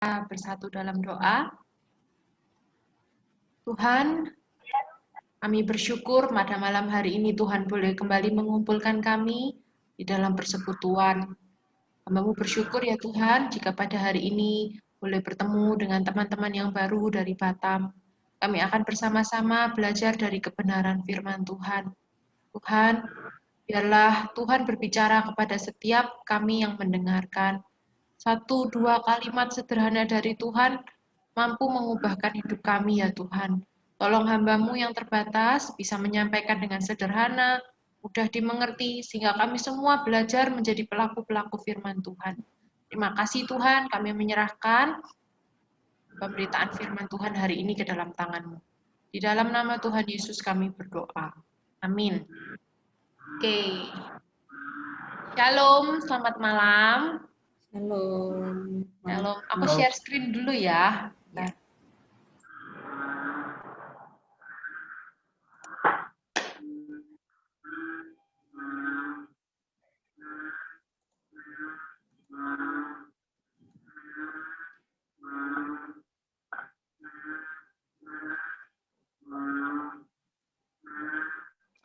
bersatu dalam doa. Tuhan, kami bersyukur pada malam hari ini Tuhan boleh kembali mengumpulkan kami di dalam persekutuan. Kami bersyukur ya Tuhan jika pada hari ini boleh bertemu dengan teman-teman yang baru dari Batam. Kami akan bersama-sama belajar dari kebenaran firman Tuhan. Tuhan, biarlah Tuhan berbicara kepada setiap kami yang mendengarkan. 1-2 kalimat sederhana dari Tuhan mampu mengubahkan hidup kami ya Tuhan. Tolong hamba-Mu yang terbatas bisa menyampaikan dengan sederhana, mudah dimengerti, sehingga kami semua belajar menjadi pelaku-pelaku firman Tuhan. Terima kasih Tuhan, kami menyerahkan pemberitaan firman Tuhan hari ini ke dalam tangan-Mu. Di dalam nama Tuhan Yesus kami berdoa. Amin. Oke. Shalom, selamat malam. Shalom. Shalom. Aku share screen dulu ya. Ya.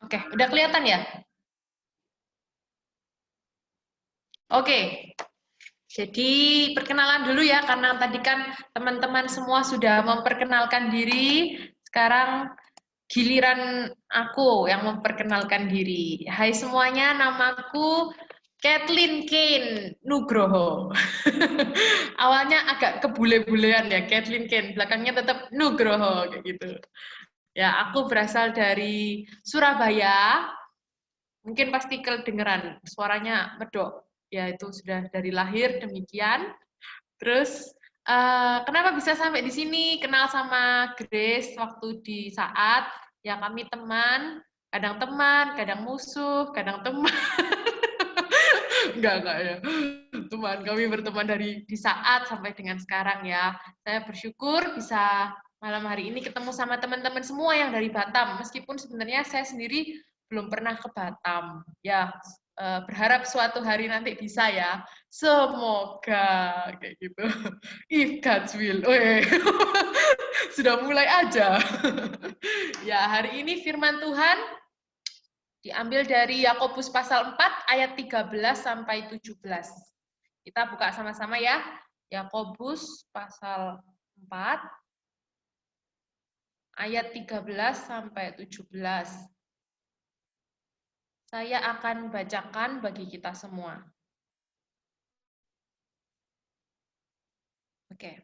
Oke, udah kelihatan ya? Oke. Jadi perkenalan dulu ya, karena tadi kan teman-teman semua sudah memperkenalkan diri. Sekarang giliran aku yang memperkenalkan diri. Hai semuanya, namaku Kathleen Kane Nugroho. Awalnya agak kebule-bulean ya, Kathleen Kane. Belakangnya tetap Nugroho kayak gitu. Ya, aku berasal dari Surabaya. Mungkin pasti kedengeran suaranya medok. Ya, itu sudah dari lahir demikian. Terus kenapa bisa sampai di sini? Kenal sama Grace waktu di saat ya kami teman, kadang musuh, kadang teman. Enggak ya. Teman, kami berteman dari di saat sampai dengan sekarang ya. Saya bersyukur bisa malam hari ini ketemu sama teman-teman semua yang dari Batam. Meskipun sebenarnya saya sendiri belum pernah ke Batam. Ya, berharap suatu hari nanti bisa ya. Semoga kayak gitu. If God's will. Sudah mulai aja. Ya, hari ini firman Tuhan diambil dari Yakobus pasal 4 ayat 13 sampai 17. Kita buka sama-sama ya. Yakobus pasal 4 ayat 13 sampai 17. Saya akan bacakan bagi kita semua. Oke.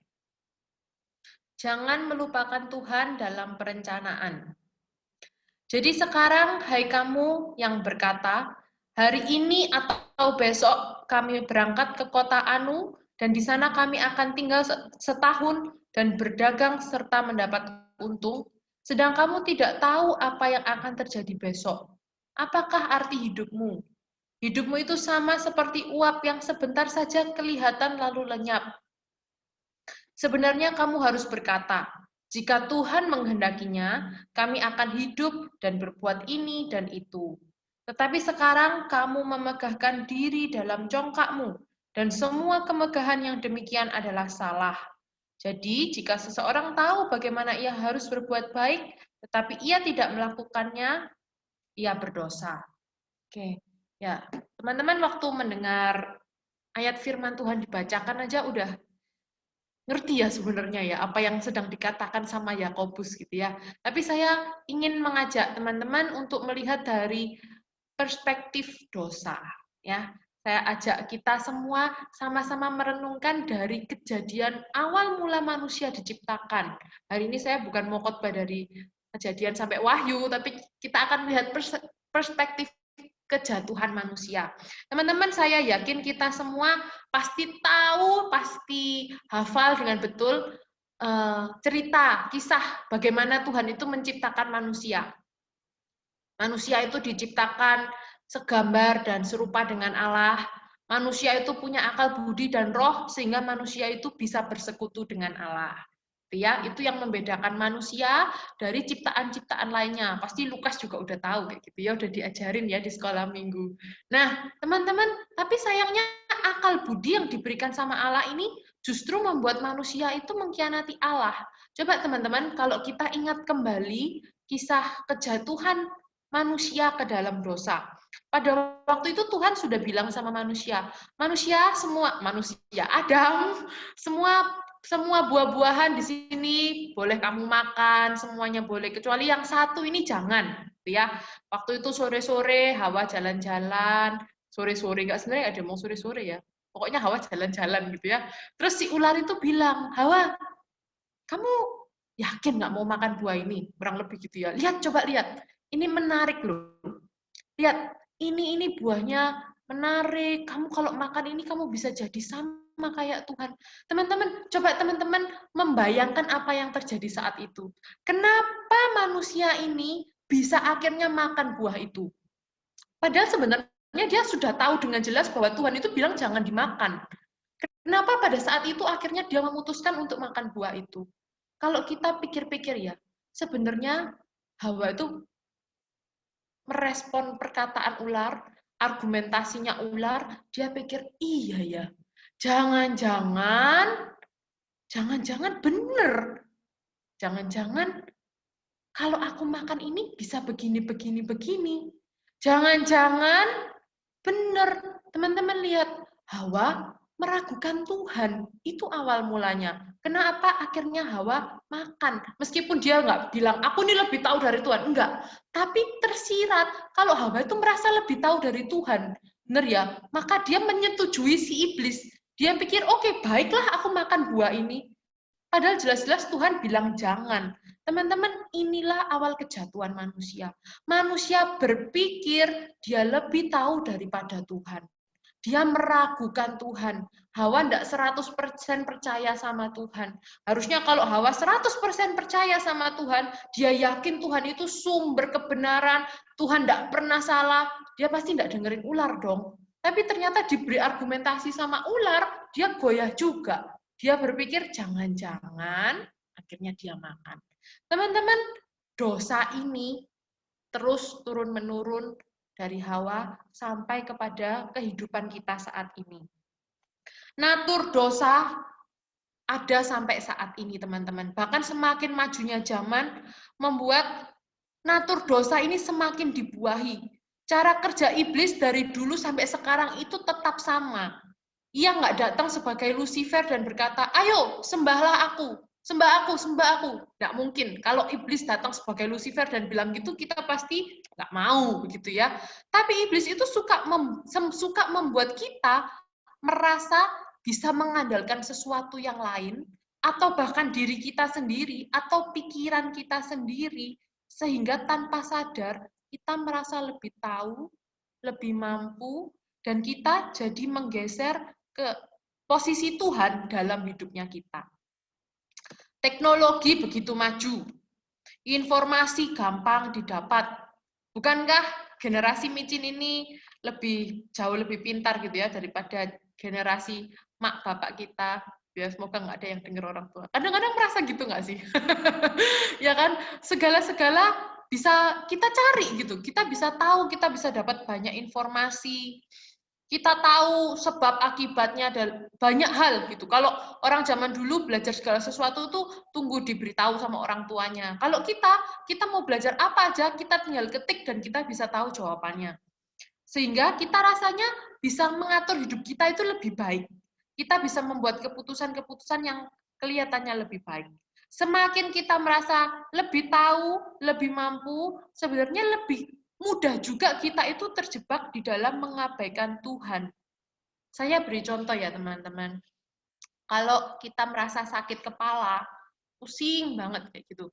Jangan melupakan Tuhan dalam perencanaan. Jadi sekarang, hai kamu yang berkata, hari ini atau besok kami berangkat ke kota Anu, dan di sana kami akan tinggal setahun dan berdagang serta mendapat untung, sedang kamu tidak tahu apa yang akan terjadi besok. Apakah arti hidupmu? Hidupmu itu sama seperti uap yang sebentar saja kelihatan lalu lenyap. Sebenarnya kamu harus berkata, jika Tuhan menghendakinya, kami akan hidup dan berbuat ini dan itu. Tetapi sekarang kamu memegahkan diri dalam congkakmu, dan semua kemegahan yang demikian adalah salah. Jadi, jika seseorang tahu bagaimana ia harus berbuat baik, tetapi ia tidak melakukannya, ia berdosa. Oke, ya teman-teman waktu mendengar ayat firman Tuhan dibacakan aja udah ngerti ya sebenarnya ya apa yang sedang dikatakan sama Yakobus gitu ya. Tapi saya ingin mengajak teman-teman untuk melihat dari perspektif dosa ya. Saya ajak kita semua sama-sama merenungkan dari kejadian awal mula manusia diciptakan. Hari ini saya bukan mau khotbah dari kejadian sampai wahyu, tapi kita akan melihat perspektif kejatuhan manusia. Teman-teman, saya yakin kita semua pasti tahu, pasti hafal dengan betul cerita, kisah bagaimana Tuhan itu menciptakan manusia. Manusia itu diciptakan segambar dan serupa dengan Allah. Manusia itu punya akal budi dan roh sehingga manusia itu bisa bersekutu dengan Allah. Ya, itu yang membedakan manusia dari ciptaan-ciptaan lainnya. Pasti Lukas juga udah tahu kayak gitu ya, udah diajarin ya di sekolah minggu. Nah, teman-teman, tapi sayangnya akal budi yang diberikan sama Allah ini justru membuat manusia itu mengkhianati Allah. Coba teman-teman, kalau kita ingat kembali kisah kejatuhan manusia ke dalam dosa. Pada waktu itu Tuhan sudah bilang sama manusia, manusia Adam, semua buah-buahan di sini boleh kamu makan, semuanya boleh kecuali yang satu ini jangan, ya. Waktu itu sore-sore Hawa jalan-jalan, sore-sore nggak sebenarnya ada mau sore-sore ya. Pokoknya Hawa jalan-jalan gitu ya. Terus si ular itu bilang, Hawa, kamu yakin nggak mau makan buah ini? Kurang lebih gitu ya. Lihat, coba lihat. Ini menarik loh. Lihat, ini buahnya menarik. Kamu kalau makan ini kamu bisa jadi sama kayak Tuhan. Teman-teman, coba teman-teman membayangkan apa yang terjadi saat itu. Kenapa manusia ini bisa akhirnya makan buah itu? Padahal sebenarnya dia sudah tahu dengan jelas bahwa Tuhan itu bilang jangan dimakan. Kenapa pada saat itu akhirnya dia memutuskan untuk makan buah itu? Kalau kita pikir-pikir ya, sebenarnya Hawa itu merespon perkataan ular, argumentasinya ular, dia pikir, iya ya, jangan-jangan benar. Jangan-jangan kalau aku makan ini bisa begini. Jangan-jangan benar. Teman-teman lihat, Hawa meragukan Tuhan. Itu awal mulanya. Kenapa akhirnya Hawa makan? Meskipun dia nggak bilang, aku ini lebih tahu dari Tuhan. Enggak. Tapi tersirat, kalau Hawa itu merasa lebih tahu dari Tuhan. Benar ya? Maka dia menyetujui si iblis. Dia pikir, oke, baiklah aku makan buah ini. Padahal jelas-jelas Tuhan bilang jangan. Teman-teman, inilah awal kejatuhan manusia. Manusia berpikir dia lebih tahu daripada Tuhan. Dia meragukan Tuhan. Hawa tidak 100% percaya sama Tuhan. Harusnya kalau Hawa 100% percaya sama Tuhan, dia yakin Tuhan itu sumber kebenaran, Tuhan tidak pernah salah, dia pasti tidak dengerin ular dong. Tapi ternyata diberi argumentasi sama ular, dia goyah juga. Dia berpikir jangan-jangan, akhirnya dia makan. Teman-teman, dosa ini terus turun-menurun dari Hawa sampai kepada kehidupan kita saat ini. Natur dosa ada sampai saat ini, teman-teman. Bahkan semakin majunya zaman membuat natur dosa ini semakin dibuahi. Cara kerja iblis dari dulu sampai sekarang itu tetap sama. Ia nggak datang sebagai Lucifer dan berkata, ayo sembahlah aku, sembah aku. Nggak mungkin. Kalau iblis datang sebagai Lucifer dan bilang gitu, kita pasti nggak mau begitu ya. Tapi iblis itu suka membuat kita merasa bisa mengandalkan sesuatu yang lain, atau bahkan diri kita sendiri, atau pikiran kita sendiri, sehingga tanpa sadar kita merasa lebih tahu, lebih mampu, dan kita jadi menggeser ke posisi Tuhan dalam hidupnya kita. Teknologi begitu maju, informasi gampang didapat. Bukankah generasi micin ini jauh lebih pintar gitu ya daripada generasi mak bapak kita? Ya semoga nggak ada yang dengar orang tua. Kadang-kadang merasa gitu nggak sih? Ya kan, segala-segala bisa kita cari gitu. Kita bisa tahu, kita bisa dapat banyak informasi. Kita tahu sebab akibatnya dan banyak hal gitu. Kalau orang zaman dulu belajar segala sesuatu tuh tunggu diberitahu sama orang tuanya. Kalau kita mau belajar apa aja, kita tinggal ketik dan kita bisa tahu jawabannya. Sehingga kita rasanya bisa mengatur hidup kita itu lebih baik. Kita bisa membuat keputusan-keputusan yang kelihatannya lebih baik. Semakin kita merasa lebih tahu, lebih mampu, sebenarnya lebih mudah juga kita itu terjebak di dalam mengabaikan Tuhan. Saya beri contoh ya teman-teman. Kalau kita merasa sakit kepala, pusing banget kayak gitu.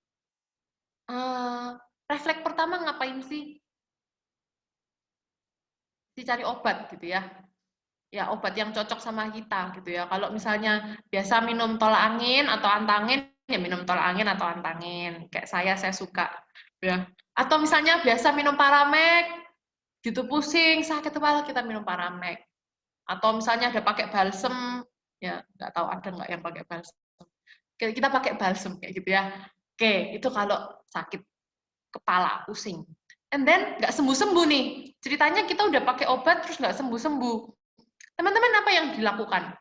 Refleks pertama ngapain sih? Cari obat gitu ya. Ya obat yang cocok sama kita gitu ya. Kalau misalnya biasa minum tolak angin atau antangin, ya minum tolak angin atau antangin. Kayak saya suka ya. Atau misalnya biasa minum Paramek, gitu pusing, sakit kepala kita minum Paramek. Atau misalnya ada pakai balsem, ya nggak tahu ada nggak yang pakai balsem. Kita pakai balsem kayak gitu ya. Oke, itu kalau sakit kepala, pusing. And then nggak sembuh-sembuh nih. Ceritanya kita udah pakai obat terus nggak sembuh-sembuh. Teman-teman apa yang dilakukan?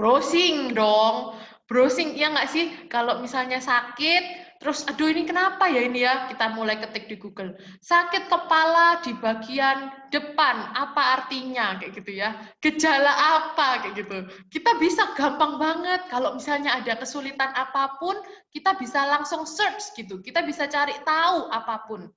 Browsing dong, browsing ya nggak sih? Kalau misalnya sakit, terus aduh ini kenapa ya ini ya? Kita mulai ketik di Google. Sakit kepala di bagian depan, apa artinya? Kayak gitu ya. Gejala apa? Kayak gitu. Kita bisa gampang banget kalau misalnya ada kesulitan apapun, kita bisa langsung search gitu. Kita bisa cari tahu apapun.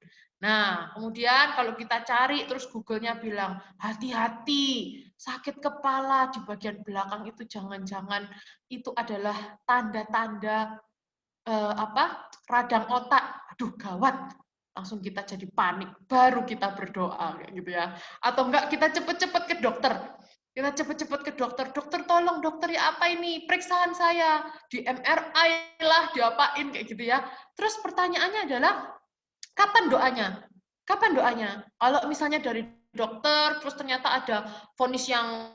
Nah, kemudian kalau kita cari, terus Google-nya bilang, hati-hati, sakit kepala di bagian belakang itu jangan-jangan itu adalah tanda-tanda radang otak. Aduh, gawat. Langsung kita jadi panik, baru kita berdoa kayak gitu ya. Atau enggak kita cepet-cepet ke dokter. Kita cepet-cepet ke dokter. Dokter tolong, dokter ya apa ini? Periksaan saya di MRI lah, diapain kayak gitu ya. Terus pertanyaannya adalah kapan doanya? Kapan doanya? Kalau misalnya dari dokter, terus ternyata ada vonis yang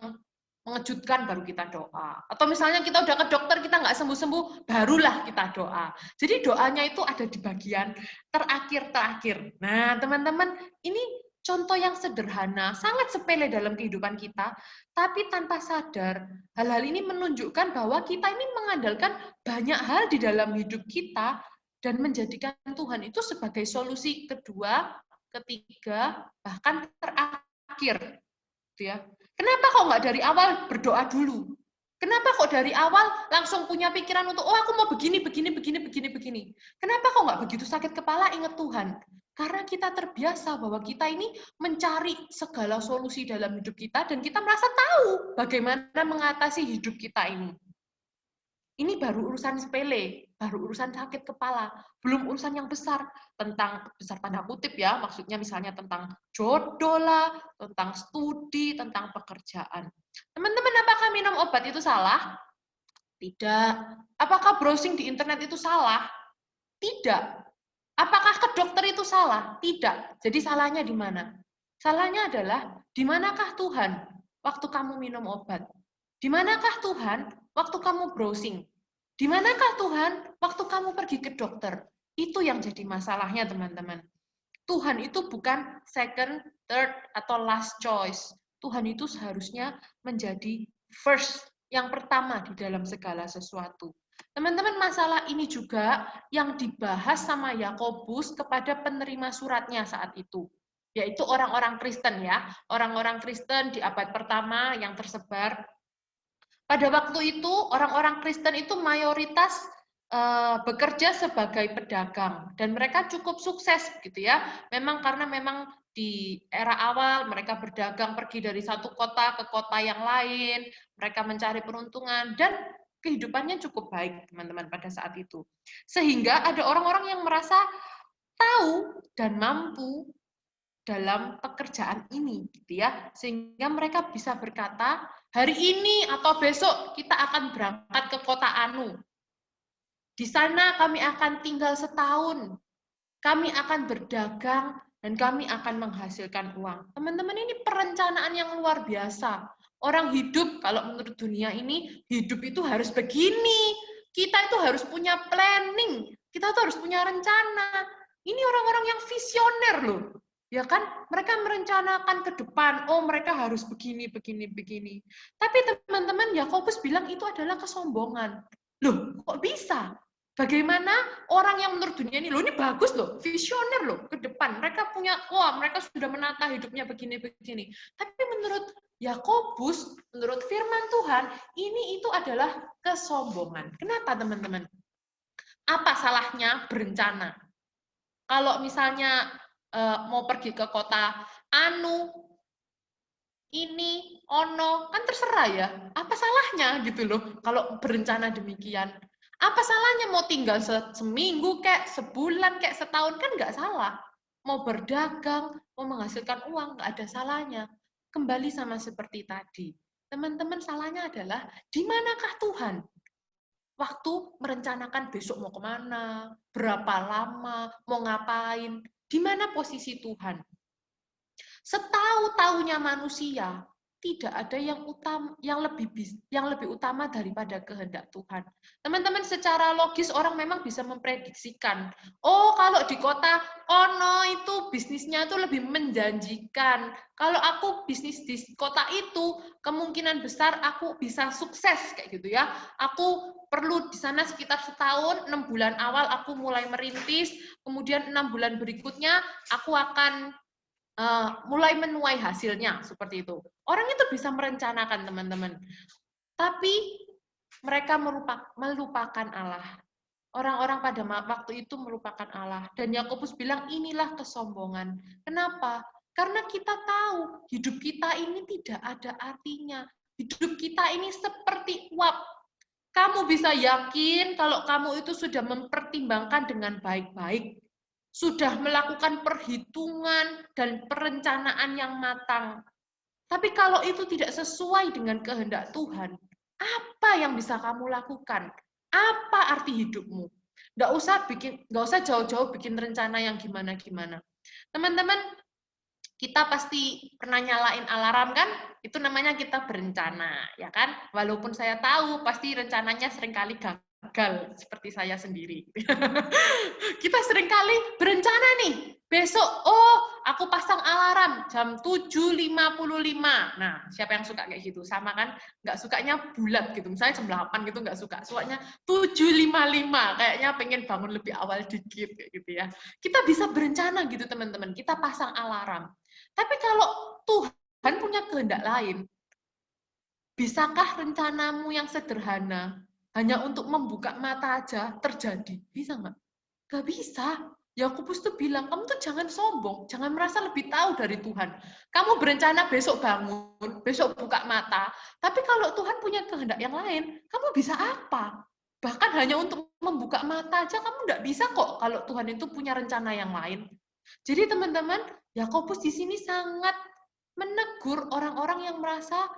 mengejutkan, baru kita doa. Atau misalnya kita udah ke dokter, kita nggak sembuh-sembuh, barulah kita doa. Jadi doanya itu ada di bagian terakhir-terakhir. Nah, teman-teman, ini contoh yang sederhana, sangat sepele dalam kehidupan kita, tapi tanpa sadar, hal-hal ini menunjukkan bahwa kita ini mengandalkan banyak hal di dalam hidup kita, dan menjadikan Tuhan itu sebagai solusi kedua, ketiga, bahkan terakhir. Ya. Kenapa kok nggak dari awal berdoa dulu? Kenapa kok dari awal langsung punya pikiran untuk, oh aku mau begini, begini, begini, begini, begini. Kenapa kok nggak begitu sakit kepala ingat Tuhan? Karena kita terbiasa bahwa kita ini mencari segala solusi dalam hidup kita, dan kita merasa tahu bagaimana mengatasi hidup kita ini. Ini baru urusan sepele, baru urusan sakit kepala, belum urusan yang besar, tentang besar tanda kutip ya, maksudnya misalnya tentang jodoh lah, tentang studi, tentang pekerjaan. Teman-teman, apakah minum obat itu salah? Tidak. Apakah browsing di internet itu salah? Tidak. Apakah ke dokter itu salah? Tidak. Jadi salahnya di mana? Salahnya adalah, di manakah Tuhan waktu kamu minum obat? Di manakah Tuhan waktu kamu browsing? Di manakah Tuhan waktu kamu pergi ke dokter? Itu yang jadi masalahnya, teman-teman. Tuhan itu bukan second, third, atau last choice. Tuhan itu seharusnya menjadi first, yang pertama di dalam segala sesuatu. Teman-teman, masalah ini juga yang dibahas sama Yakobus kepada penerima suratnya saat itu, yaitu orang-orang Kristen ya, orang-orang Kristen di abad pertama yang tersebar. Pada waktu itu, orang-orang Kristen itu mayoritas bekerja sebagai pedagang, dan mereka cukup sukses gitu ya. Karena memang di era awal mereka berdagang, pergi dari satu kota ke kota yang lain, mereka mencari peruntungan, dan kehidupannya cukup baik, teman-teman, pada saat itu. Sehingga ada orang-orang yang merasa tahu dan mampu dalam pekerjaan ini, gitu ya, sehingga mereka bisa berkata, hari ini atau besok kita akan berangkat ke kota Anu. Di sana kami akan tinggal setahun, kami akan berdagang, dan kami akan menghasilkan uang. Teman-teman, ini perencanaan yang luar biasa. Orang hidup, kalau menurut dunia ini, hidup itu harus begini. Kita itu harus punya planning, kita tuh harus punya rencana. Ini orang-orang yang visioner loh. Ya kan, mereka merencanakan ke depan, oh mereka harus begini, begini, begini. Tapi teman-teman, Yakobus bilang itu adalah kesombongan. Loh, kok bisa? Bagaimana orang yang menurut dunia ini, loh ini bagus loh, visioner loh, ke depan. Mereka punya, wah mereka sudah menata hidupnya begini-begini. Tapi menurut Yakobus, menurut firman Tuhan, ini itu adalah kesombongan. Kenapa teman-teman? Apa salahnya berencana? Kalau misalnya mau pergi ke kota Anu, ini, ono, kan terserah ya. Apa salahnya gitu loh kalau berencana demikian? Apa salahnya mau tinggal seminggu kayak sebulan kayak setahun, kan nggak salah. Mau berdagang, mau menghasilkan uang, nggak ada salahnya. Kembali sama seperti tadi. Teman-teman, salahnya adalah di manakah Tuhan? Waktu merencanakan besok mau kemana, berapa lama, mau ngapain, di mana posisi Tuhan? Setahu-tahunya manusia, tidak ada yang lebih utama daripada kehendak Tuhan. Teman-teman, secara logis orang memang bisa memprediksikan, oh kalau di kota ono itu bisnisnya itu lebih menjanjikan. Kalau aku bisnis di kota itu, kemungkinan besar aku bisa sukses kayak gitu ya. Aku perlu di sana sekitar setahun, 6 bulan awal aku mulai merintis, kemudian 6 bulan berikutnya aku akan mulai menuai hasilnya, seperti itu. Orang itu bisa merencanakan, teman-teman. Tapi mereka melupakan Allah. Orang-orang pada waktu itu melupakan Allah. Dan Yakobus bilang, inilah kesombongan. Kenapa? Karena kita tahu hidup kita ini tidak ada artinya. Hidup kita ini seperti uap. Kamu bisa yakin kalau kamu itu sudah mempertimbangkan dengan baik-baik, sudah melakukan perhitungan dan perencanaan yang matang. Tapi kalau itu tidak sesuai dengan kehendak Tuhan, apa yang bisa kamu lakukan? Apa arti hidupmu? Nggak usah jauh-jauh bikin rencana yang gimana-gimana. Teman-teman, kita pasti pernah nyalain alarm kan? Itu namanya kita berencana, ya kan? Walaupun saya tahu pasti rencananya seringkali gagal, seperti saya sendiri. Kita seringkali berencana nih, besok, aku pasang alarm jam 7.55. Nah, siapa yang suka kayak gitu? Sama kan? Nggak sukanya bulat gitu. Misalnya jam 8 gitu nggak suka. Sukanya 7.55. Kayaknya pengen bangun lebih awal dikit kayak gitu ya. Kita bisa berencana gitu, teman-teman. Kita pasang alarm. Tapi kalau Tuhan punya kehendak lain, bisakah rencanamu yang sederhana hanya untuk membuka mata aja terjadi? Bisa nggak? Nggak bisa. Yakobus tuh bilang, kamu tuh jangan sombong, jangan merasa lebih tahu dari Tuhan. Kamu berencana besok bangun, besok buka mata, tapi kalau Tuhan punya kehendak yang lain, kamu bisa apa? Bahkan hanya untuk membuka mata aja kamu nggak bisa kok kalau Tuhan itu punya rencana yang lain. Jadi teman-teman, Yakobus di sini sangat menegur orang-orang yang merasa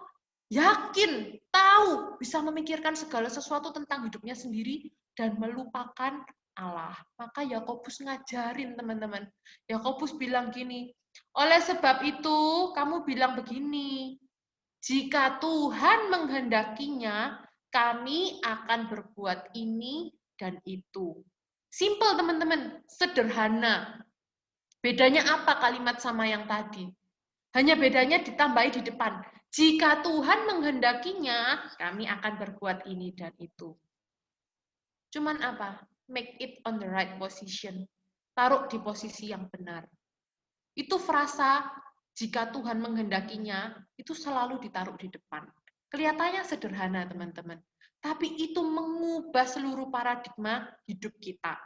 yakin, tahu, bisa memikirkan segala sesuatu tentang hidupnya sendiri dan melupakan Allah. Maka Yakobus ngajarin, teman-teman. Yakobus bilang gini, oleh sebab itu kamu bilang begini, jika Tuhan menghendakinya, kami akan berbuat ini dan itu. Simple, teman-teman, sederhana. Bedanya apa kalimat sama yang tadi? Hanya bedanya ditambahi di depan. Jika Tuhan menghendakinya, kami akan berbuat ini dan itu. Cuman apa? Make it on the right position. Taruh di posisi yang benar. Itu frasa, jika Tuhan menghendakinya, itu selalu ditaruh di depan. Kelihatannya sederhana, teman-teman. Tapi itu mengubah seluruh paradigma hidup kita.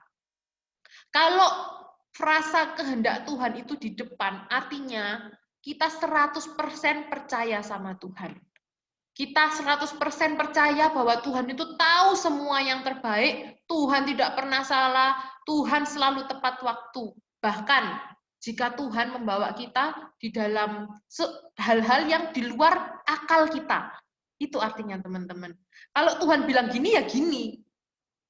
Kalau frasa kehendak Tuhan itu di depan, artinya kita 100% percaya sama Tuhan. Kita 100% percaya bahwa Tuhan itu tahu semua yang terbaik, Tuhan tidak pernah salah, Tuhan selalu tepat waktu. Bahkan jika Tuhan membawa kita di dalam hal-hal yang di luar akal kita. Itu artinya, teman-teman. Kalau Tuhan bilang gini, ya gini.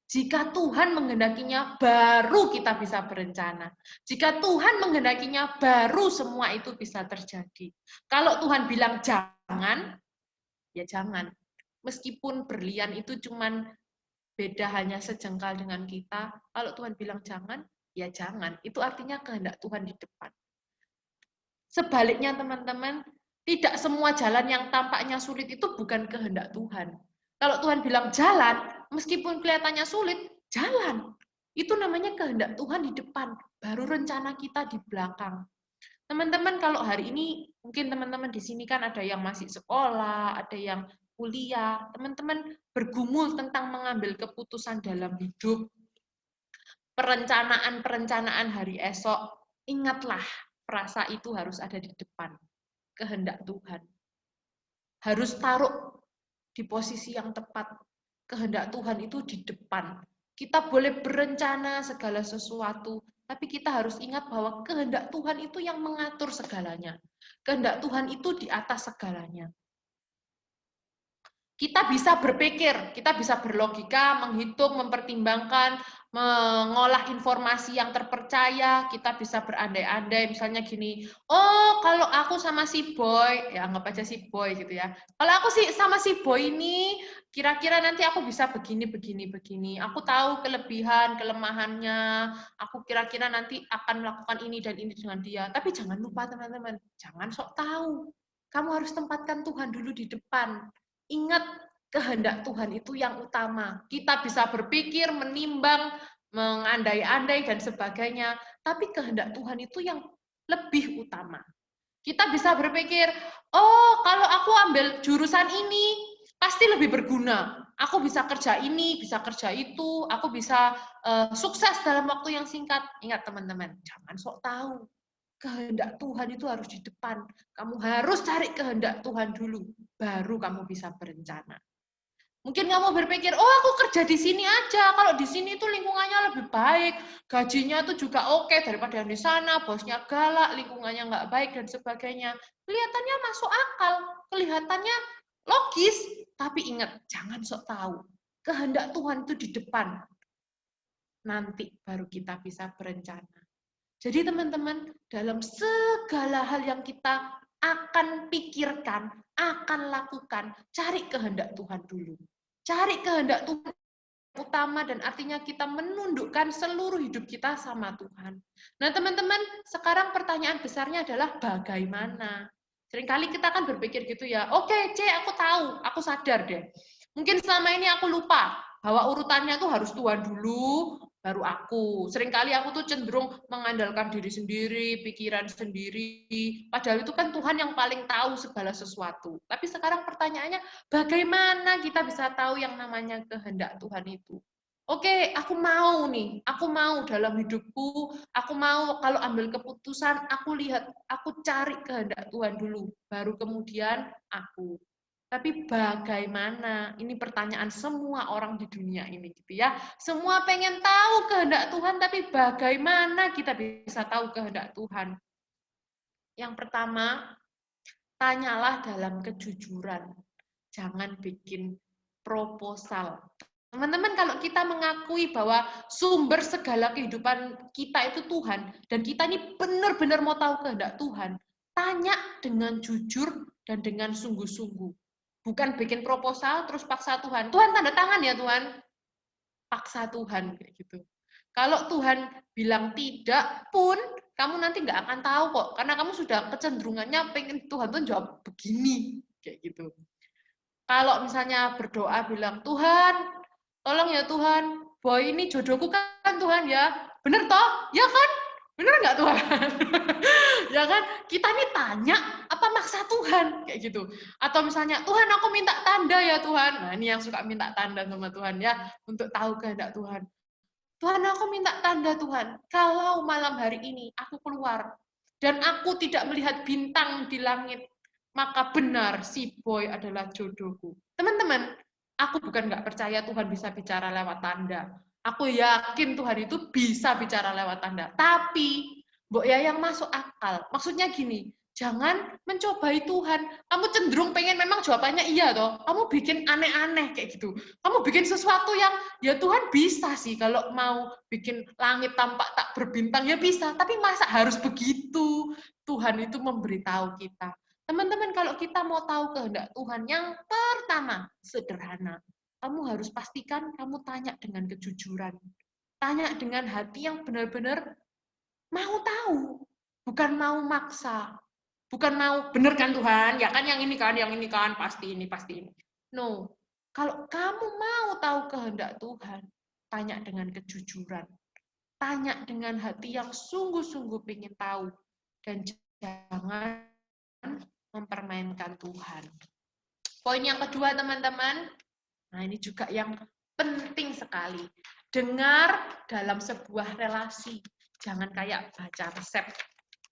Jika Tuhan menghendakinya, baru kita bisa berencana. Jika Tuhan menghendakinya, baru semua itu bisa terjadi. Kalau Tuhan bilang jangan, ya jangan. Meskipun berlian itu cuman beda hanya sejengkal dengan kita, kalau Tuhan bilang jangan, ya jangan. Itu artinya kehendak Tuhan di depan. Sebaliknya, teman-teman, tidak semua jalan yang tampaknya sulit itu bukan kehendak Tuhan. Kalau Tuhan bilang jalan, meskipun kelihatannya sulit, jalan. Itu namanya kehendak Tuhan di depan, baru rencana kita di belakang. Teman-teman, kalau hari ini, mungkin teman-teman di sini kan ada yang masih sekolah, ada yang kuliah, teman-teman bergumul tentang mengambil keputusan dalam hidup, perencanaan-perencanaan hari esok, ingatlah, frasa itu harus ada di depan, kehendak Tuhan. Harus taruh di posisi yang tepat, kehendak Tuhan itu di depan. Kita boleh berencana segala sesuatu, tapi kita harus ingat bahwa kehendak Tuhan itu yang mengatur segalanya. Kehendak Tuhan itu di atas segalanya. Kita bisa berpikir, kita bisa berlogika, menghitung, mempertimbangkan, mengolah informasi yang terpercaya, kita bisa berandai-andai, misalnya gini, oh kalau aku sama si boy, ya anggap aja si boy gitu ya, kalau aku sih sama si boy ini, kira-kira nanti aku bisa begini, begini, begini, aku tahu kelebihan, kelemahannya, aku kira-kira nanti akan melakukan ini dan ini dengan dia, tapi jangan lupa teman-teman, jangan sok tahu, kamu harus tempatkan Tuhan dulu di depan, ingat, kehendak Tuhan itu yang utama. Kita bisa berpikir, menimbang, mengandai-andai, dan sebagainya. Tapi kehendak Tuhan itu yang lebih utama. Kita bisa berpikir, oh kalau aku ambil jurusan ini, pasti lebih berguna. Aku bisa kerja ini, bisa kerja itu, aku bisa sukses dalam waktu yang singkat. Ingat teman-teman, jangan sok tahu. Kehendak Tuhan itu harus di depan. Kamu harus cari kehendak Tuhan dulu, baru kamu bisa berencana. Mungkin kamu berpikir, oh aku kerja di sini aja, kalau di sini tuh lingkungannya lebih baik, gajinya tuh juga oke daripada yang di sana, bosnya galak, lingkungannya nggak baik, dan sebagainya. Kelihatannya masuk akal, kelihatannya logis, tapi ingat, jangan sok tahu. Kehendak Tuhan itu di depan, nanti baru kita bisa berencana. Jadi teman-teman, dalam segala hal yang kita akan pikirkan, akan lakukan, cari kehendak Tuhan dulu. Cari kehendak Tuhan utama dan artinya kita menundukkan seluruh hidup kita sama Tuhan. Nah teman-teman, sekarang pertanyaan besarnya adalah bagaimana? Seringkali kita kan berpikir gitu ya, oke C, aku tahu, aku sadar deh. Mungkin selama ini aku lupa bahwa urutannya tuh harus Tuhan dulu, baru aku. Seringkali aku tuh cenderung mengandalkan diri sendiri, pikiran sendiri. Padahal itu kan Tuhan yang paling tahu segala sesuatu. Tapi sekarang pertanyaannya, bagaimana kita bisa tahu yang namanya kehendak Tuhan itu? Oke, aku mau nih, aku mau dalam hidupku, aku mau kalau ambil keputusan, aku lihat, aku cari kehendak Tuhan dulu, baru kemudian aku. Tapi bagaimana? Ini pertanyaan semua orang di dunia ini gitu ya. Semua pengen tahu kehendak Tuhan, tapi bagaimana kita bisa tahu kehendak Tuhan? Yang pertama, tanyalah dalam kejujuran. Jangan bikin proposal. Teman-teman, kalau kita mengakui bahwa sumber segala kehidupan kita itu Tuhan, dan kita ini benar-benar mau tahu kehendak Tuhan, tanya dengan jujur dan dengan sungguh-sungguh. Bukan bikin proposal terus paksa Tuhan. Tuhan tanda tangan ya Tuhan. Paksa Tuhan kayak gitu. Kalau Tuhan bilang tidak pun, kamu nanti nggak akan tahu kok, karena kamu sudah kecenderungannya pengen Tuhan tuh jawab begini kayak gitu. Kalau misalnya berdoa bilang, Tuhan, tolong ya Tuhan, boy ini jodohku kan Tuhan ya. Bener toh? Ya kan? Bener nggak Tuhan? Ya kan? Kita nih tanya, apa maksa Tuhan? Kayak gitu. Atau misalnya, Tuhan aku minta tanda ya Tuhan. Nah ini yang suka minta tanda sama Tuhan ya, untuk tahu kehendak Tuhan. Tuhan aku minta tanda Tuhan, kalau malam hari ini aku keluar, dan aku tidak melihat bintang di langit, maka benar si boy adalah jodohku. Teman-teman, aku bukan nggak percaya Tuhan bisa bicara lewat tanda. Aku yakin Tuhan itu bisa bicara lewat tanda. Tapi, Mbok ya yang masuk akal. Maksudnya gini, jangan mencobai Tuhan. Kamu cenderung pengen memang jawabannya iya toh. Kamu bikin aneh-aneh kayak gitu. Kamu bikin sesuatu yang ya Tuhan bisa sih kalau mau bikin langit tampak tak berbintang ya bisa. Tapi masa harus begitu? Tuhan itu memberitahu kita. Teman-teman, kalau kita mau tahu kehendak Tuhan, yang pertama, sederhana. Kamu harus pastikan kamu tanya dengan kejujuran. Tanya dengan hati yang benar-benar mau tahu. Bukan mau maksa. Bukan mau, bener kan Tuhan? Ya kan yang ini kan, pasti ini, pasti ini. No. Kalau kamu mau tahu kehendak Tuhan, tanya dengan kejujuran. Tanya dengan hati yang sungguh-sungguh ingin tahu. Dan jangan mempermainkan Tuhan. Poin yang kedua, teman-teman. Nah, ini juga yang penting sekali. Dengar dalam sebuah relasi. Jangan kayak baca resep.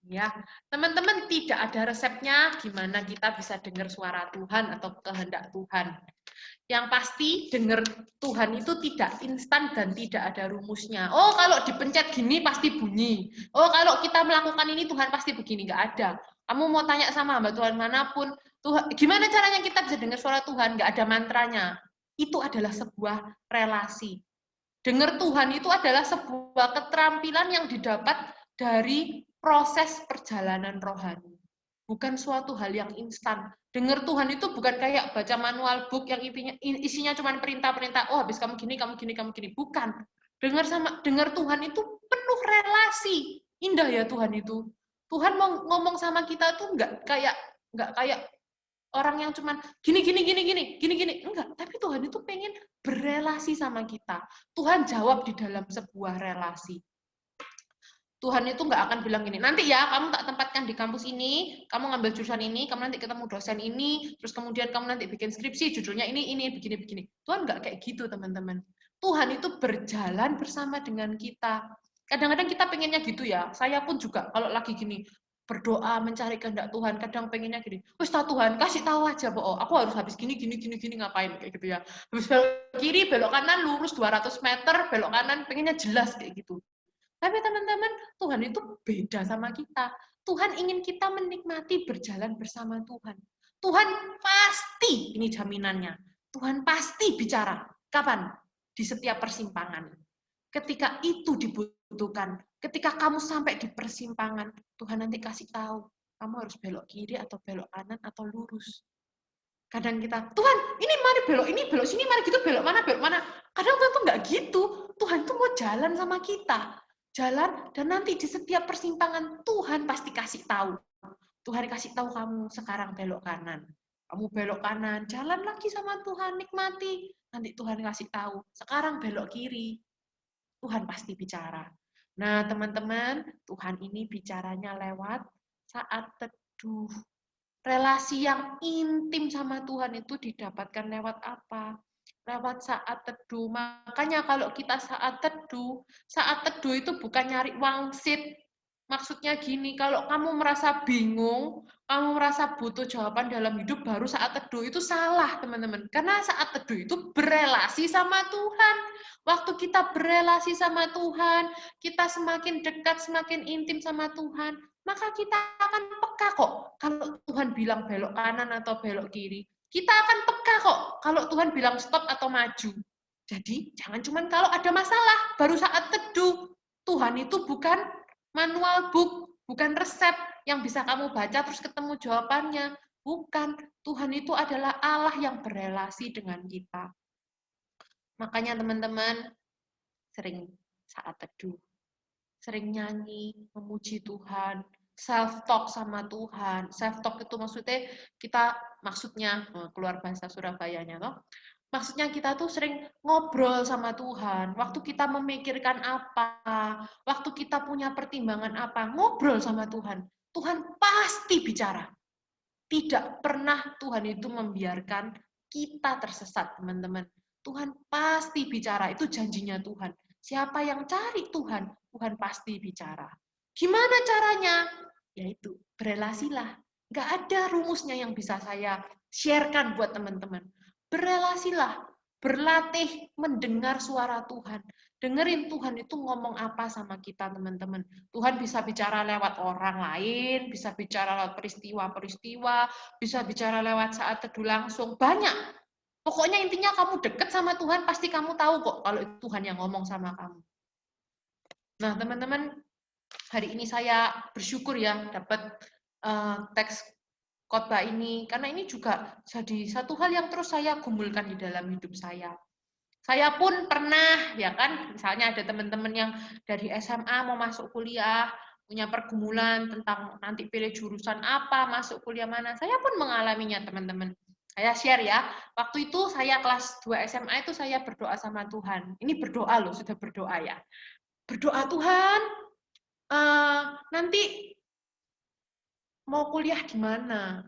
Ya, teman-teman, tidak ada resepnya gimana kita bisa dengar suara Tuhan atau kehendak Tuhan. Yang pasti dengar Tuhan itu tidak instan dan tidak ada rumusnya. Oh, kalau dipencet gini pasti bunyi. Oh, kalau kita melakukan ini Tuhan pasti begini. Nggak ada. Kamu mau tanya sama hamba Tuhan manapun, Tuhan, gimana caranya kita bisa dengar suara Tuhan? Nggak ada mantranya. Itu adalah sebuah relasi. Dengar Tuhan itu adalah sebuah keterampilan yang didapat dari proses perjalanan rohani. Bukan suatu hal yang instan. Dengar Tuhan itu bukan kayak baca manual book yang isinya cuma perintah-perintah, oh habis kamu gini, kamu gini, kamu gini. Bukan. Dengar Tuhan itu penuh relasi. Indah ya Tuhan itu. Tuhan mau ngomong sama kita tuh nggak kayak orang yang cuman gini, enggak. Tapi Tuhan itu pengen berelasi sama kita. Tuhan jawab di dalam sebuah relasi. Tuhan itu nggak akan bilang gini, nanti ya kamu tak tempatkan di kampus ini, kamu ngambil jurusan ini, kamu nanti ketemu dosen ini, terus kemudian kamu nanti bikin skripsi, judulnya ini, begini. Tuhan nggak kayak gitu, teman-teman. Tuhan itu berjalan bersama dengan kita. Kadang-kadang kita pengennya gitu ya, saya pun juga kalau lagi gini, berdoa mencari kehendak Tuhan, kadang pengennya gini, wes Tuhan kasih tahu aja, aku harus habis gini ngapain kayak gitu ya. Habis belok kiri, belok kanan, lurus 200 meter, belok kanan, pengennya jelas kayak gitu. Tapi teman-teman, Tuhan itu beda sama kita. Tuhan ingin kita menikmati berjalan bersama Tuhan. Tuhan pasti, ini jaminannya, Tuhan pasti bicara. Kapan? Di setiap persimpangan. Ketika itu dibutuhkan, ketika kamu sampai di persimpangan, Tuhan nanti kasih tahu, kamu harus belok kiri atau belok kanan atau lurus. Kadang kita, Tuhan, ini mari belok sini, mari gitu, belok mana. Kadang Tuhan tuh nggak gitu. Tuhan tuh mau jalan sama kita. Jalan, dan nanti di setiap persimpangan Tuhan pasti kasih tahu. Tuhan kasih tahu kamu sekarang belok kanan. Kamu belok kanan, jalan lagi sama Tuhan, nikmati. Nanti Tuhan kasih tahu, sekarang belok kiri. Tuhan pasti bicara. Nah, teman-teman, Tuhan ini bicaranya lewat saat teduh. Relasi yang intim sama Tuhan itu didapatkan lewat apa? Lewat saat teduh. Makanya kalau kita saat teduh itu bukan nyari wangsit. Maksudnya gini, kalau kamu merasa bingung, kamu merasa butuh jawaban dalam hidup, baru saat teduh, itu salah, teman-teman. Karena saat teduh itu berelasi sama Tuhan. Waktu kita berelasi sama Tuhan, kita semakin dekat, semakin intim sama Tuhan, maka kita akan peka kok kalau Tuhan bilang belok kanan atau belok kiri. Kita akan peka kok kalau Tuhan bilang stop atau maju. Jadi, jangan cuma kalau ada masalah, baru saat teduh. Tuhan itu bukan manual book, bukan resep yang bisa kamu baca terus ketemu jawabannya. Bukan, Tuhan itu adalah Allah yang berelasi dengan kita. Makanya teman-teman sering saat teduh, sering nyanyi, memuji Tuhan, self-talk sama Tuhan. Self-talk itu maksudnya keluar bahasa Surabayanya, toh. Maksudnya kita tuh sering ngobrol sama Tuhan. Waktu kita memikirkan apa, waktu kita punya pertimbangan apa, ngobrol sama Tuhan. Tuhan pasti bicara. Tidak pernah Tuhan itu membiarkan kita tersesat, teman-teman. Tuhan pasti bicara, itu janjinya Tuhan. Siapa yang cari Tuhan, Tuhan pasti bicara. Gimana caranya? Yaitu berelasilah. Nggak ada rumusnya yang bisa saya sharekan buat teman-teman. Berelasilah, berlatih mendengar suara Tuhan. Dengerin Tuhan itu ngomong apa sama kita, teman-teman. Tuhan bisa bicara lewat orang lain, bisa bicara lewat peristiwa-peristiwa, bisa bicara lewat saat teduh langsung. Banyak. Pokoknya intinya kamu deket sama Tuhan, pasti kamu tahu kok kalau itu Tuhan yang ngomong sama kamu. Nah, teman-teman, hari ini saya bersyukur ya dapat teks khotbah ini, karena ini juga jadi satu hal yang terus saya gumulkan di dalam hidup saya. Saya pun pernah, ya kan, misalnya ada teman-teman yang dari SMA mau masuk kuliah, punya pergumulan tentang nanti pilih jurusan apa, masuk kuliah mana. Saya pun mengalaminya, teman-teman. Saya share ya, waktu itu saya kelas 2 SMA itu saya berdoa sama Tuhan. Ini berdoa loh, sudah berdoa ya. Berdoa, Tuhan, nanti mau kuliah gimana?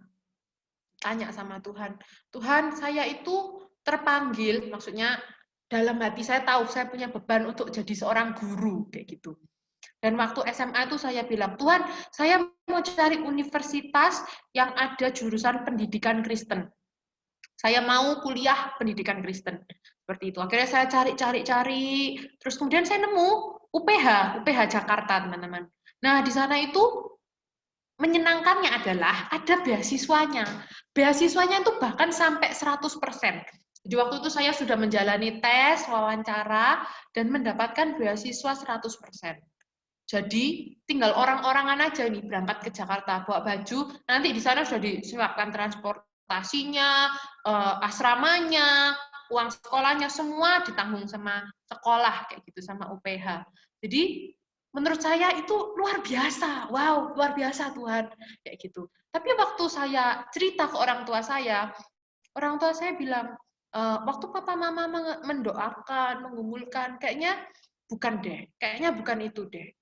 Tanya sama Tuhan. Tuhan, saya itu terpanggil, maksudnya dalam hati saya tahu saya punya beban untuk jadi seorang guru, kayak gitu. Dan waktu SMA itu saya bilang, Tuhan, saya mau cari universitas yang ada jurusan pendidikan Kristen. Saya mau kuliah pendidikan Kristen. Seperti itu. Akhirnya saya cari, terus kemudian saya nemu UPH Jakarta, teman-teman. Nah, di sana itu menyenangkannya adalah ada beasiswanya. Beasiswanya itu bahkan sampai 100%. Jadi waktu itu saya sudah menjalani tes, wawancara, dan mendapatkan beasiswa 100%. Jadi tinggal orang-orangan aja nih berangkat ke Jakarta, bawa baju, nanti di sana sudah disiapkan transportasinya, asramanya, uang sekolahnya, semua ditanggung sama sekolah, kayak gitu, sama UPH. Jadi menurut saya itu luar biasa, wow, luar biasa Tuhan, kayak gitu. Tapi waktu saya cerita ke orang tua saya bilang, waktu papa mama mendoakan, menggumulkan, kayaknya bukan deh, kayaknya bukan itu deh.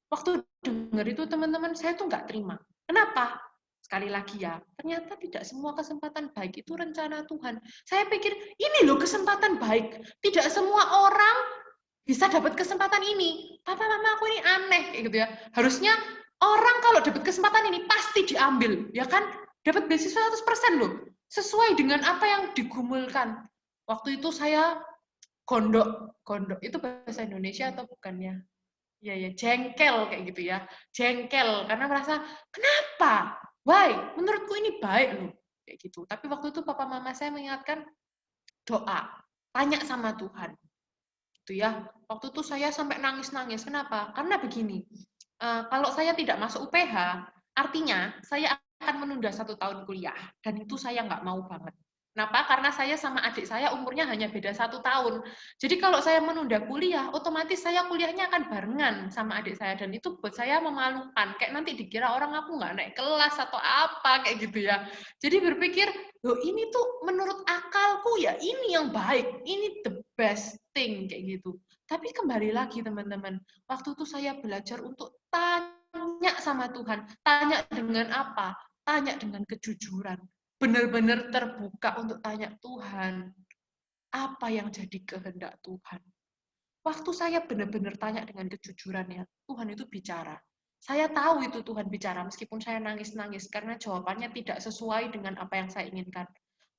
Waktu dengar itu teman-teman, saya tuh nggak terima. Kenapa? Sekali lagi ya, ternyata tidak semua kesempatan baik itu rencana Tuhan. Saya pikir, ini loh kesempatan baik. Tidak semua orang bisa dapat kesempatan ini. Papa mama aku ini aneh, kayak gitu ya. Harusnya orang kalau dapat kesempatan ini pasti diambil, ya kan? Dapat beasiswa 100% loh. Sesuai dengan apa yang digumulkan. Waktu itu saya gondok. Gondok itu bahasa Indonesia atau bukan ya? Ya, jengkel kayak gitu ya. Jengkel karena merasa, kenapa? Why? Menurutku ini baik loh. Kayak gitu. Tapi waktu itu papa mama saya mengingatkan, doa. Tanya sama Tuhan. Gitu ya. Waktu itu saya sampai nangis-nangis. Kenapa? Karena begini. Kalau saya tidak masuk UPH, artinya saya akan menunda 1 tahun kuliah. Dan itu saya nggak mau banget. Kenapa? Karena saya sama adik saya umurnya hanya beda 1 tahun. Jadi kalau saya menunda kuliah, otomatis saya kuliahnya akan barengan sama adik saya. Dan itu buat saya memalukan. Kayak nanti dikira orang aku nggak naik kelas atau apa, kayak gitu ya. Jadi berpikir, loh ini tuh menurut akalku ya ini yang baik. Ini the best thing, kayak gitu. Tapi kembali lagi teman-teman, waktu itu saya belajar untuk tanya sama Tuhan. Tanya dengan apa? Tanya dengan kejujuran. Benar-benar terbuka untuk tanya Tuhan, apa yang jadi kehendak Tuhan. Waktu saya benar-benar tanya dengan kejujuran ya, Tuhan itu bicara. Saya tahu itu Tuhan bicara, meskipun saya nangis-nangis, karena jawabannya tidak sesuai dengan apa yang saya inginkan.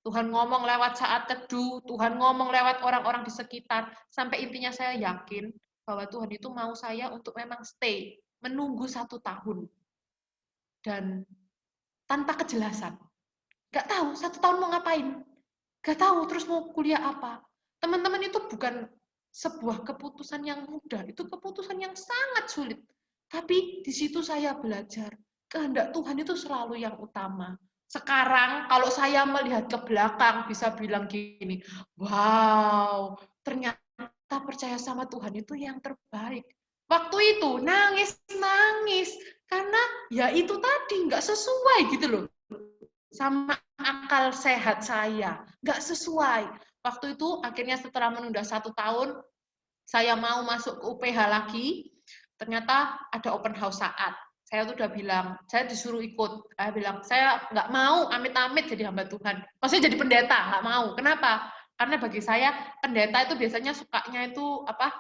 Tuhan ngomong lewat saat teduh, Tuhan ngomong lewat orang-orang di sekitar, sampai intinya saya yakin bahwa Tuhan itu mau saya untuk memang stay, menunggu 1 tahun. Dan tanpa kejelasan. Gak tahu 1 tahun mau ngapain. Gak tahu terus mau kuliah apa. Teman-teman, itu bukan sebuah keputusan yang mudah. Itu keputusan yang sangat sulit. Tapi di situ saya belajar. Kehendak Tuhan itu selalu yang utama. Sekarang kalau saya melihat ke belakang bisa bilang gini, wow, ternyata percaya sama Tuhan itu yang terbaik. Waktu itu nangis-nangis karena ya itu tadi nggak sesuai gitu loh sama akal sehat saya, nggak sesuai. Waktu itu akhirnya setelah menunda 1 tahun, saya mau masuk ke UPH lagi, ternyata ada open house saat. Saya tuh udah bilang, saya disuruh ikut. Saya bilang, saya nggak mau amit-amit jadi hamba Tuhan. Maksudnya jadi pendeta, nggak mau. Kenapa? Karena bagi saya, pendeta itu biasanya sukanya itu apa?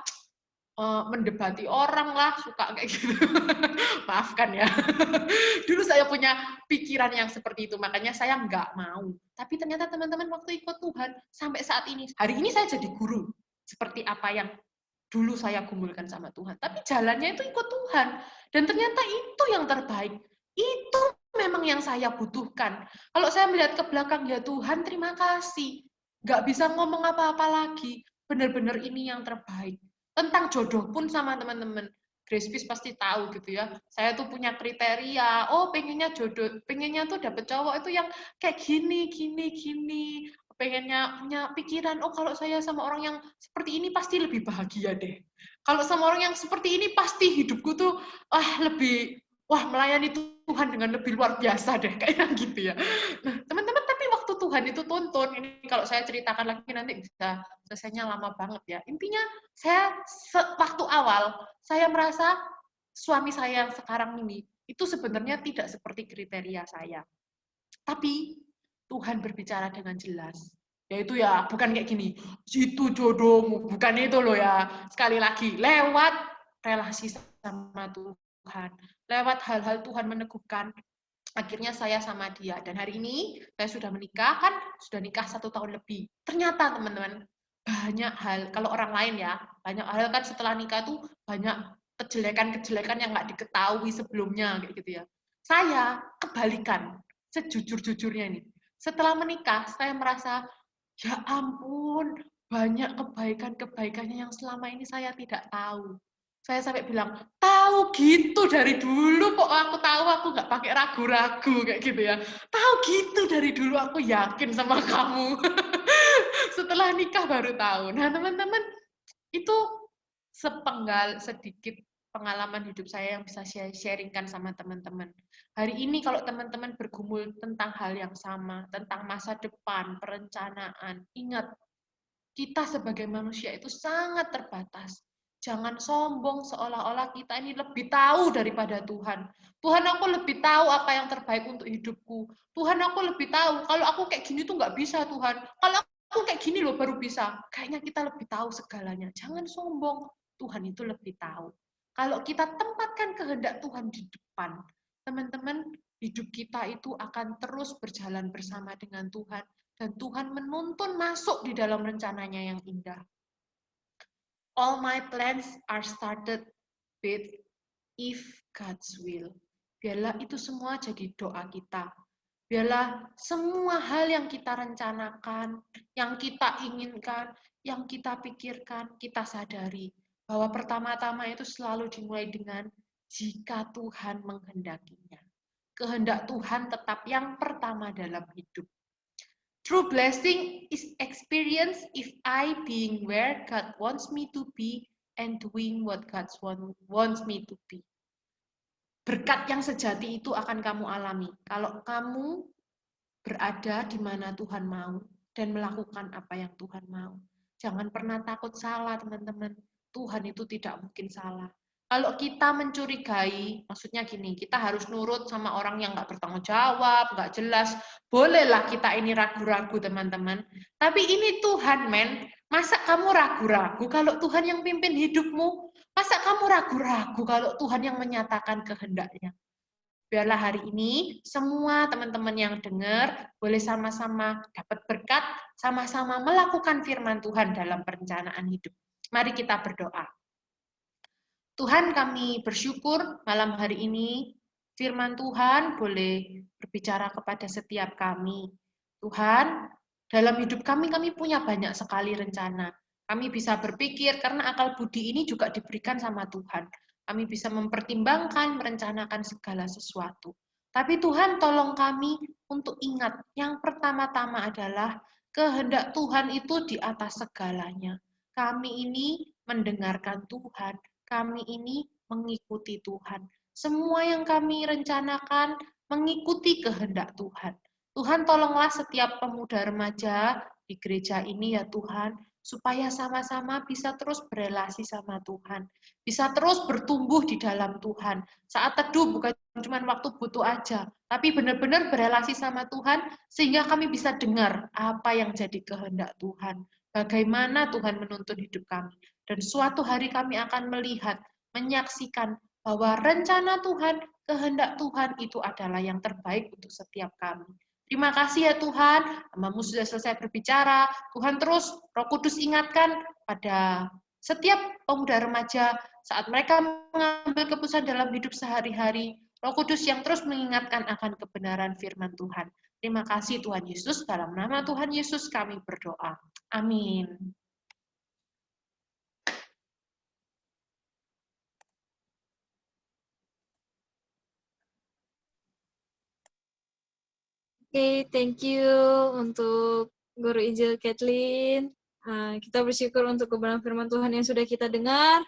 Mendebati orang lah, suka kayak gitu. Maafkan ya. Dulu saya punya pikiran yang seperti itu, makanya saya nggak mau. Tapi ternyata teman-teman waktu ikut Tuhan, sampai saat ini, hari ini saya jadi guru. Seperti apa yang dulu saya gumulkan sama Tuhan. Tapi jalannya itu ikut Tuhan. Dan ternyata itu yang terbaik. Itu memang yang saya butuhkan. Kalau saya melihat ke belakang, ya Tuhan terima kasih. Nggak bisa ngomong apa-apa lagi. Benar-benar ini yang terbaik. Tentang jodoh pun sama teman-teman. Grace Peace pasti tahu gitu ya. Saya tuh punya kriteria. Oh, pengennya jodoh, pengennya tuh dapet cowok itu yang kayak gini, gini, gini. Pengennya punya pikiran, oh kalau saya sama orang yang seperti ini pasti lebih bahagia deh. Kalau sama orang yang seperti ini pasti hidupku tuh lebih melayani Tuhan dengan lebih luar biasa deh, kayak gitu ya. Nah, teman-teman, tapi waktu Tuhan itu tuntun, ini kalau saya ceritakan lagi nanti bisa selesainya lama banget ya. Intinya saya waktu awal saya merasa suami saya yang sekarang ini itu sebenarnya tidak seperti kriteria saya. Tapi Tuhan berbicara dengan jelas. Yaitu ya bukan kayak gini, situ jodohmu, bukan itu loh ya. Sekali lagi, lewat relasi sama Tuhan. Lewat hal-hal Tuhan meneguhkan, akhirnya saya sama dia. Dan hari ini saya sudah menikah, kan sudah nikah 1 tahun lebih. Ternyata teman-teman, banyak hal, kalau orang lain ya, banyak hal kan setelah nikah tuh banyak kejelekan-kejelekan yang nggak diketahui sebelumnya, kayak gitu ya. Saya kebalikan, sejujur-jujurnya ini. Setelah menikah, saya merasa Ya ampun, banyak kebaikan-kebaikannya yang selama ini saya tidak tahu. Saya sampai bilang, tahu gitu dari dulu kok aku tahu, aku nggak pakai ragu-ragu kayak gitu ya. Tahu gitu dari dulu, aku yakin sama kamu. Setelah nikah baru tahu. Nah teman-teman, itu sepenggal sedikit pengalaman hidup saya yang bisa saya sharingkan sama teman-teman. Hari ini kalau teman-teman bergumul tentang hal yang sama, tentang masa depan, perencanaan, ingat, kita sebagai manusia itu sangat terbatas. Jangan sombong seolah-olah kita ini lebih tahu daripada Tuhan. Tuhan, aku lebih tahu apa yang terbaik untuk hidupku. Tuhan, aku lebih tahu. Kalau aku kayak gini tuh nggak bisa, Tuhan. Kalau aku kayak gini loh baru bisa. Kayaknya kita lebih tahu segalanya. Jangan sombong. Tuhan itu lebih tahu. Kalau kita tempatkan kehendak Tuhan di depan, teman-teman, hidup kita itu akan terus berjalan bersama dengan Tuhan. Dan Tuhan menuntun masuk di dalam rencananya yang indah. All my plans are started with if God's will. Biarlah itu semua jadi doa kita. Biarlah semua hal yang kita rencanakan, yang kita inginkan, yang kita pikirkan, kita sadari bahwa pertama-tama itu selalu dimulai dengan jika Tuhan menghendakinya. Kehendak Tuhan tetap yang pertama dalam hidup. True blessing is experience if I being where God wants me to be and doing what God wants me to be. Berkat yang sejati itu akan kamu alami kalau kamu berada di mana Tuhan mau dan melakukan apa yang Tuhan mau. Jangan pernah takut salah, teman-teman. Tuhan itu tidak mungkin salah. Kalau kita mencurigai, maksudnya gini, kita harus nurut sama orang yang nggak bertanggung jawab, nggak jelas. Bolehlah kita ini ragu-ragu, teman-teman. Tapi ini Tuhan, men. Masa kamu ragu-ragu kalau Tuhan yang pimpin hidupmu? Masa kamu ragu-ragu kalau Tuhan yang menyatakan kehendaknya? Biarlah hari ini semua teman-teman yang dengar boleh sama-sama dapat berkat, sama-sama melakukan firman Tuhan dalam perencanaan hidup. Mari kita berdoa. Tuhan, kami bersyukur malam hari ini firman Tuhan boleh berbicara kepada setiap kami. Tuhan, dalam hidup kami punya banyak sekali rencana. Kami bisa berpikir karena akal budi ini juga diberikan sama Tuhan. Kami bisa mempertimbangkan, merencanakan segala sesuatu. Tapi Tuhan tolong kami untuk ingat, yang pertama-tama adalah kehendak Tuhan itu di atas segalanya. Kami ini mendengarkan Tuhan, kami ini mengikuti Tuhan. Semua yang kami rencanakan mengikuti kehendak Tuhan. Tuhan tolonglah setiap pemuda remaja di gereja ini ya Tuhan, supaya sama-sama bisa terus berelasi sama Tuhan. Bisa terus bertumbuh di dalam Tuhan. Saat teduh bukan cuma waktu butuh aja, tapi benar-benar berelasi sama Tuhan sehingga kami bisa dengar apa yang jadi kehendak Tuhan. Bagaimana Tuhan menuntun hidup kami. Dan suatu hari kami akan melihat, menyaksikan bahwa rencana Tuhan, kehendak Tuhan itu adalah yang terbaik untuk setiap kami. Terima kasih ya Tuhan, hamba-Mu sudah selesai berbicara. Tuhan terus, Roh Kudus ingatkan pada setiap pemuda remaja saat mereka mengambil keputusan dalam hidup sehari-hari, Roh Kudus yang terus mengingatkan akan kebenaran firman Tuhan. Terima kasih Tuhan Yesus, dalam nama Tuhan Yesus kami berdoa. Amin. Oke, thank you untuk Guru Injil Kathleen. Kita bersyukur untuk kebenaran firman Tuhan yang sudah kita dengar.